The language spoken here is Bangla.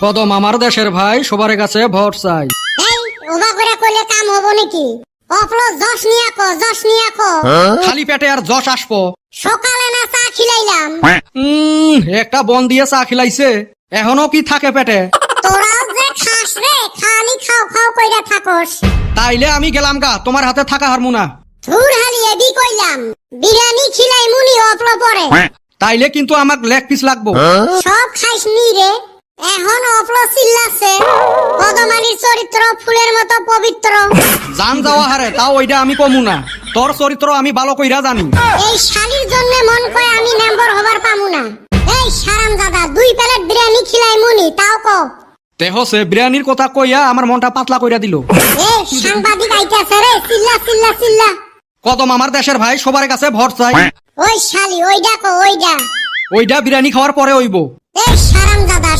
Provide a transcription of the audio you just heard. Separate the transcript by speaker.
Speaker 1: কদম আমার দেশের ভাই, সবার কাছে ভোট চাই।
Speaker 2: এই ওবা করে কইলে কাম হবো নাকি? অপলো যশ নিয়া কো, যশ নিয়া কো।
Speaker 1: খালি পেটে আর যশ আসবো?
Speaker 2: সকালে না চা খিলাইলাম।
Speaker 1: একটা বন দিয়ে চা খিলাইছে, এখনো কি থাকে পেটে?
Speaker 2: তোরাও যে খাস রে, খালি খাও খাও কইরা থাকস।
Speaker 1: তাইলে আমি গেলাম গা, তোমার হাতে থাকা হারমু না।
Speaker 2: ধুর হালি এবি কইলাম, বিরিয়ানি খিলাই মুনি অপলো পরে।
Speaker 1: তাইলে কিন্তু আমাক লেগ পিস লাগবো।
Speaker 2: সব খাইস নি রে। এখন অপলো চিল্লাছে, কদমালির চরিত্র ফুলের মতো পবিত্র।
Speaker 1: জান যাওয়া হারে, তাও ওইটা আমি কমু না। তোর চরিত্র আমি ভালো কইরা জানি।
Speaker 2: এই শালির জন্য মন কয় আমি মেম্বার হবার পামু না। এই সারাম দাদা 2 প্লেট বিরিয়ানি খিলাই মুনি, তাও কো।
Speaker 1: তেহসে বিরিয়ানির কথা কইয়া আমার মনটা পাতলা কইরা দিল।
Speaker 2: এই সাংবাদিক আইতাছে রে, চিল্লা চিল্লা চিল্লা।
Speaker 1: কদম আমার দেশের ভাই, সবার কাছে ভোট চাই।
Speaker 2: ওই শালি ওইডা কো, ওইডা।
Speaker 1: ওইটা বিরিয়ানি খাওয়ার পরে হইব।
Speaker 2: এই সারাম দাদা